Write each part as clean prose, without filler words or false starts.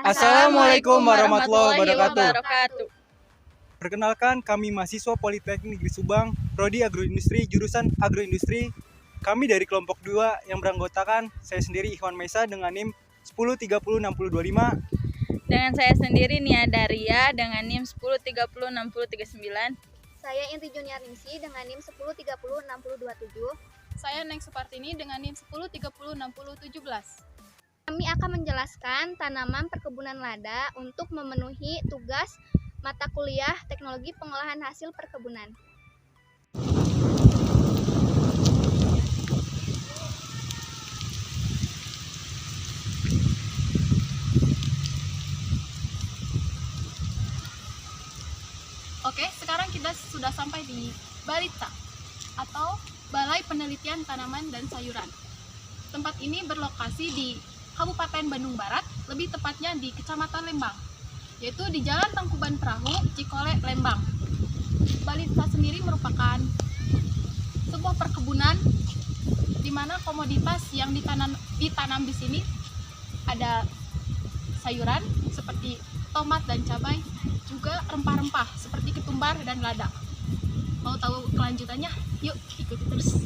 Assalamualaikum warahmatullahi wabarakatuh. Perkenalkan, kami mahasiswa Politeknik Negeri Subang, Prodi Agroindustri, jurusan Agroindustri. Kami dari kelompok 2 yang beranggotakan saya sendiri Ikhwan Maisa dengan NIM 10306025. Dengan saya sendiri Nia Daria dengan NIM 10306039. Saya Inti Juniarningsi dengan NIM 10306027. Saya Neng Supartini dengan NIM 10306017. Kami akan menjelaskan tanaman perkebunan lada untuk memenuhi tugas mata kuliah Teknologi Pengolahan Hasil Perkebunan. Oke, sekarang kita sudah sampai di Balita atau Balai Penelitian Tanaman dan Sayuran. Tempat ini berlokasi di Kabupaten Bandung Barat, lebih tepatnya di Kecamatan Lembang, yaitu di Jalan Tangkuban Perahu, Cikole, Lembang. Balita sendiri merupakan sebuah perkebunan di mana komoditas yang ditanam di sini ada sayuran seperti tomat dan cabai, juga rempah-rempah seperti ketumbar dan lada. Mau tahu kelanjutannya? Yuk ikuti terus.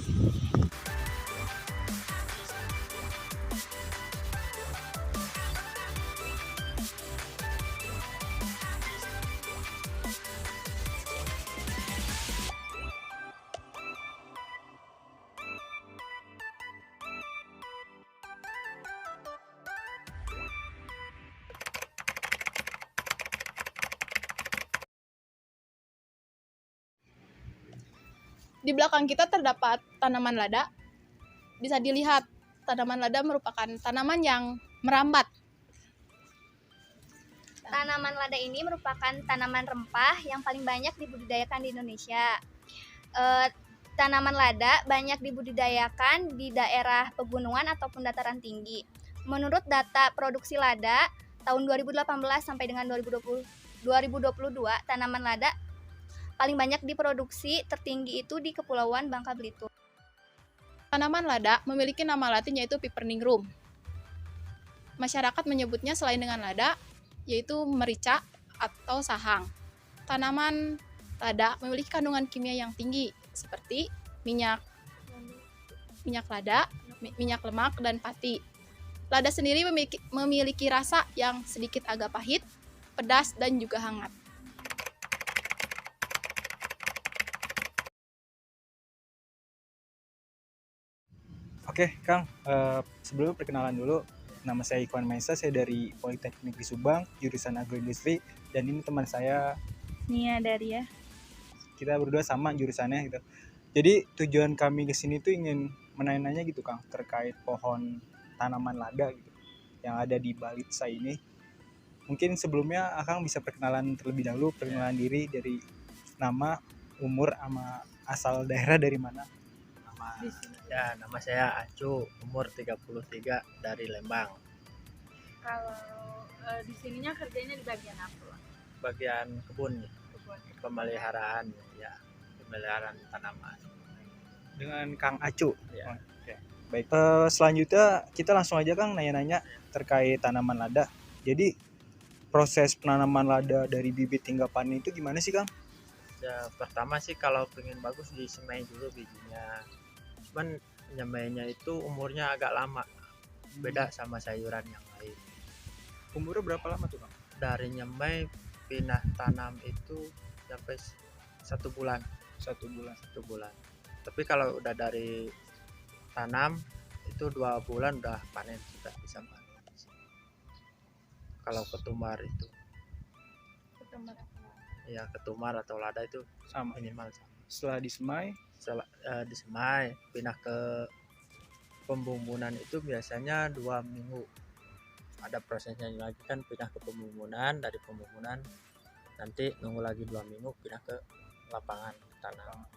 Di belakang kita terdapat tanaman lada. Bisa dilihat, tanaman lada merupakan tanaman yang merambat. Tanaman lada ini merupakan tanaman rempah yang paling banyak dibudidayakan di Indonesia. Tanaman lada banyak dibudidayakan di daerah pegunungan ataupun dataran tinggi. Menurut data produksi lada tahun 2018 sampai dengan 2022, tanaman lada paling banyak diproduksi tertinggi itu di Kepulauan Bangka Belitung. Tanaman lada memiliki nama latin yaitu Piperningrum. Masyarakat menyebutnya selain dengan lada, yaitu merica atau sahang. Tanaman lada memiliki kandungan kimia yang tinggi, seperti minyak lada, minyak lemak, dan pati. Lada sendiri memiliki rasa yang sedikit agak pahit, pedas, dan juga hangat. Oke, Kang, sebelum perkenalan dulu, nama saya Ikhwan Maisa, saya dari Politeknik Negeri Subang, jurusan Agroindustri, dan ini teman saya. Nia Daria. Kita berdua sama jurusannya gitu. Jadi tujuan kami ke sini tuh ingin menanya-nanya gitu, Kang, terkait pohon tanaman lada gitu yang ada di Balita ini. Mungkin sebelumnya Akang bisa perkenalan terlebih dahulu, perkenalan diri dari nama, umur, sama asal daerah dari mana. Nama saya Acu, umur 33, dari Lembang. Kalau di sininya kerjanya di bagian apa? Bagian kebun, pemeliharaan tanaman. Dengan Kang Acu. Ya. Oke. Baik. Selanjutnya kita langsung aja, Kang, nanya-nanya terkait tanaman lada. Jadi proses penanaman lada dari bibit hingga panen itu gimana sih, Kang? Ya, pertama sih kalau pengen bagus disemai dulu bijinya. Cuman nyemainya itu umurnya agak lama, beda sama sayuran yang lain. Umurnya berapa lama tuh, Kang? Dari nyemai pindah tanam itu sampai 1 bulan. 1 bulan. 1 bulan. Tapi kalau udah dari tanam itu 2 bulan udah panen, sudah bisa panen. Kalau ketumbar itu, ya ketumbar atau lada itu Sama. minimal sama. Setelah disemai, Disemai, pindah ke pembumbunan itu biasanya 2 minggu. Ada prosesnya lagi kan, pindah ke pembumbunan, dari pembumbunan nanti nunggu lagi 2 minggu pindah ke lapangan tanam.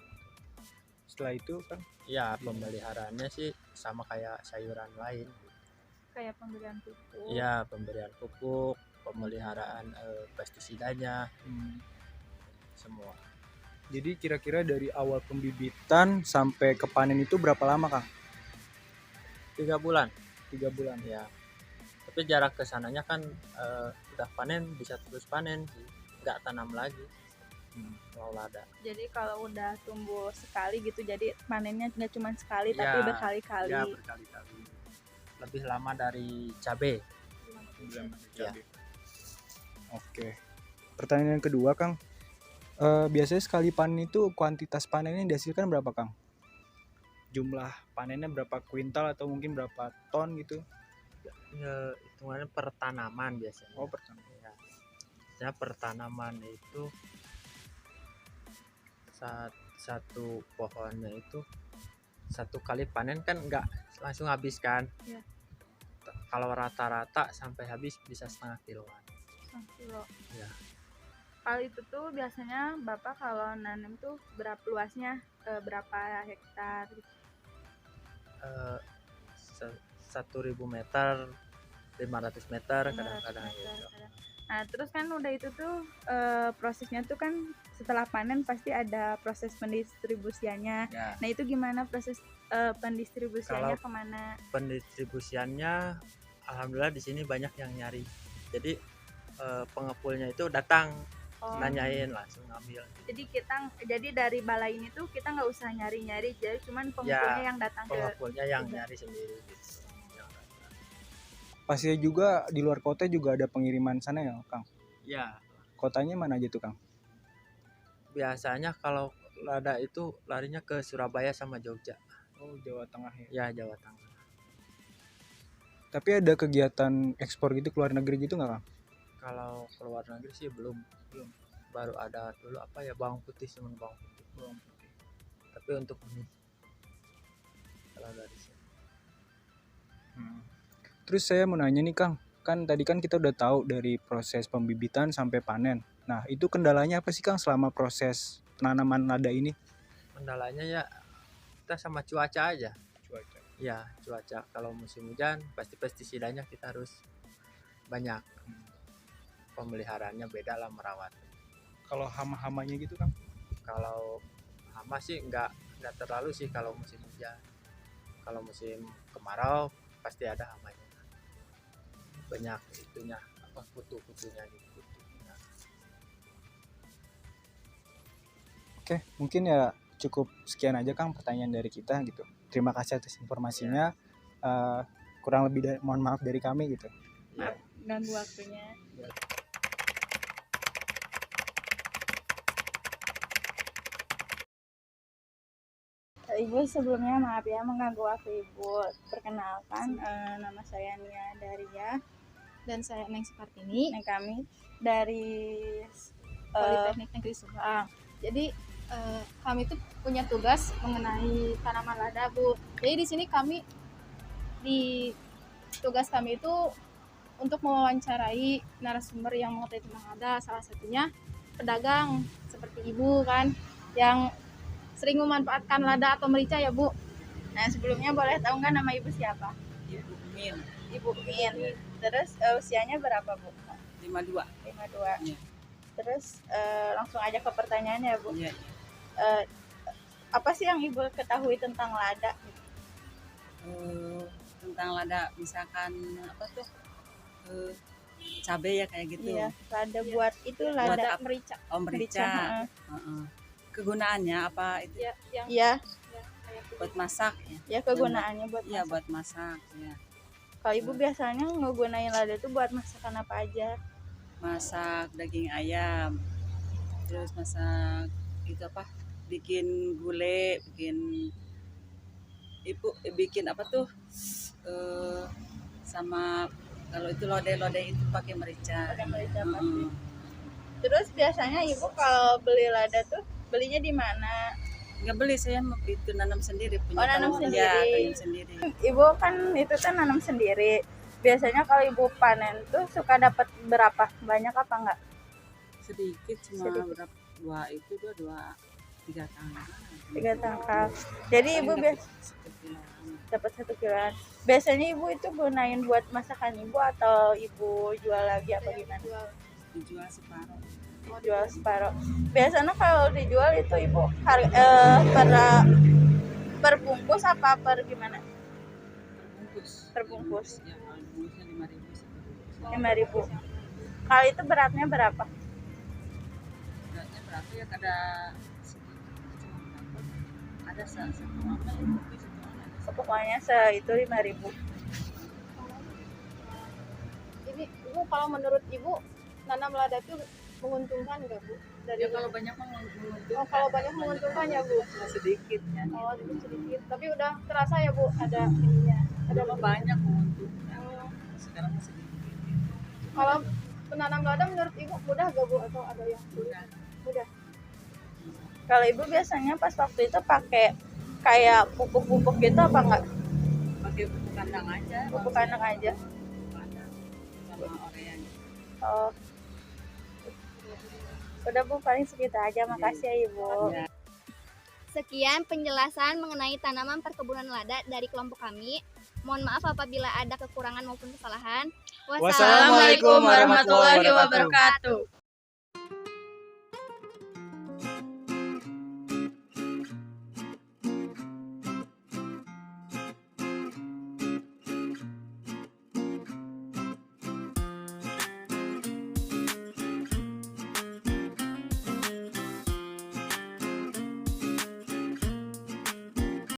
setelah itu kan Ya, pemeliharaannya sih sama kayak sayuran lain. Kayak pemberian pupuk. Ya, pemberian pupuk, pemeliharaan pestisidanya, semua. jadi kira-kira dari awal pembibitan sampai ke panen itu berapa lama, Kang? 3 bulan. 3 bulan. Ya, Tapi jarak ke sananya kan udah panen bisa terus panen sih, nggak tanam lagi kalau lada. Jadi kalau udah tumbuh sekali gitu, jadi panennya nggak cuma sekali Ya, tapi berkali-kali. Ya, berkali-kali. Lebih lama dari cabai. Ya. Oke. Pertanyaan yang kedua, Kang. Biasanya sekali panen itu kuantitas panennya yang dihasilkan berapa, Kang? Jumlah panennya berapa kuintal atau mungkin berapa ton gitu? Ya, hitungannya per tanaman biasanya. Oh, pertama. Ya. Biasanya per tanaman itu satu pohonnya itu satu kali panen kan nggak langsung habis kan. Ya. Kalau rata-rata sampai habis bisa setengah kiloan. 1 kilo. Ya. Kalau itu tuh biasanya Bapak kalau nanam tuh berapa luasnya, berapa hektar gitu? 1.000 meter, 500 meter kadang-kadang 500 meter, gitu. kadang. Nah, terus kan udah itu tuh prosesnya tuh kan setelah panen pasti ada proses pendistribusiannya. Ya. Nah, itu gimana proses pendistribusiannya Kalau kemana? pendistribusiannya alhamdulillah di sini banyak yang nyari. Jadi pengepulnya itu datang Oh, nanyain langsung ngambil. jadi dari balai ini tuh kita nggak usah nyari-nyari, jadi cuman pengepulnya yang datang ke. Pengepulnya yang Iya. nyari sendiri gitu. Yang datang. Pastinya juga di luar kota juga ada pengiriman sana ya, Kang? Ya, Kotanya mana aja tuh, Kang? biasanya kalau lada itu larinya ke Surabaya sama Jogja. Oh, Jawa Tengah ya. Ya, Jawa Tengah. Tapi ada kegiatan ekspor gitu ke luar negeri gitu nggak, Kang? Kalau keluar negeri sih belum. Baru ada dulu apa ya, bawang putih sama bawang putih. Tapi untuk ini kalau dari sini. Terus saya mau nanya nih, Kang. Kan tadi kan kita udah tahu dari proses pembibitan sampai panen. Nah, itu kendalanya apa sih, Kang, selama proses penanaman lada ini? Kendalanya ya kita sama cuaca aja. Cuaca. Ya, cuaca. Kalau musim hujan pasti pestisidanya kita harus banyak. Pemeliharaannya beda lah merawat. Kalau hama-hamanya gitu, Kang? Kalau hama sih nggak terlalu sih kalau musim hujan. Kalau musim kemarau pasti ada hamanya. Banyak itunya, apa kutu-kutunya gitu. Nah, Oke, mungkin ya cukup sekian aja, Kang, pertanyaan dari kita gitu. Terima kasih atas informasinya. Kurang lebih mohon maaf dari kami gitu. Ganggu waktunya. Ibu, sebelumnya maaf ya mengganggu waktu Ibu. Perkenalkan, nama saya Nia Daria Dan saya Neng Sukartini, dan kami dari Politeknik Negeri Subang. Jadi kami itu punya tugas mengenai tanaman lada, Bu. Jadi di sini tugas kami itu untuk mewawancarai narasumber yang mengetahui tentang lada, salah satunya pedagang seperti Ibu kan yang sering memanfaatkan lada atau merica ya, Bu. Nah, sebelumnya boleh tahu nggak nama Ibu siapa? Ibu Min Ibu Min. Terus usianya berapa, Bu? 52. 52. Iya. Terus langsung aja ke pertanyaannya, Bu. Iya. Apa sih yang Ibu ketahui tentang lada? Tentang lada misalkan apa tuh cabai ya kayak gitu. Iya, lada buat itu lada Buat apa? merica. Oh, merica. heeh. Heeh. Kegunaannya apa itu? Ya, yang Iya, Buat masak ya. ya kegunaannya buat Iya, masak. buat masak ya. Kalau Ibu biasanya ngegunain lada itu buat masakan apa aja? Masak daging ayam. Terus masak itu apa? Bikin gulai, bikin apa tuh? Sama kalau itu lodeh-lodeh itu pakai merica. Pakai merica Heeh. pasti. Terus biasanya Ibu kalau beli lada tuh belinya di mana? Nggak beli, saya itu nanam sendiri, punya Oh, nanam pohon. sendiri. Ya, tanam sendiri. Ibu kan itu kan nanam sendiri. Biasanya kalau Ibu panen tuh suka dapat berapa? Banyak apa enggak? Sedikit, cuma Sedikit. berapa, tiga tanggal. 3 tangkal. Jadi Ibu dapat 1 kiloan. Biasanya Ibu itu gunain buat masakan Ibu atau Ibu jual lagi apa gimana? dijual separuh. Jual separuh. Biasanya kalau dijual itu Ibu per bungkus apa per gimana? Terbungkus. Terbungkus. Ya, kalau bungkusnya 5.000 sih. 5.000. Kalau itu beratnya berapa? Beratnya berapa ya, ada ada satu apa ya, mungkin satu ada. Pokoknya itu 5.000. Ini Ibu, kalau menurut Ibu nanam lada itu menguntungkan nggak Bu? Ya kalau banyak mah menguntungkan. Oh, kalau banyak menguntungkan ya Bu. Sedikit ya. Oh, sedikit. Tapi udah terasa ya Bu ada ininya. Ada Ada banyak menguntungkan. Sekarang sedikit. Kalau penanam lada menurut Ibu mudah gak Bu atau ada yang sulit? Mudah. Kalau ibu biasanya pas waktu itu pakai kayak pupuk-pupuk gitu apa enggak? Pakai pupuk kandang aja. Pupuk kandang aja. Pupuk kandang sama orean. Oh. Udah Bu, paling segitu aja. Makasih ya Ibu. Ya. Sekian penjelasan mengenai tanaman perkebunan lada dari kelompok kami. Mohon maaf apabila ada kekurangan maupun kesalahan. Wassalamualaikum warahmatullahi wabarakatuh.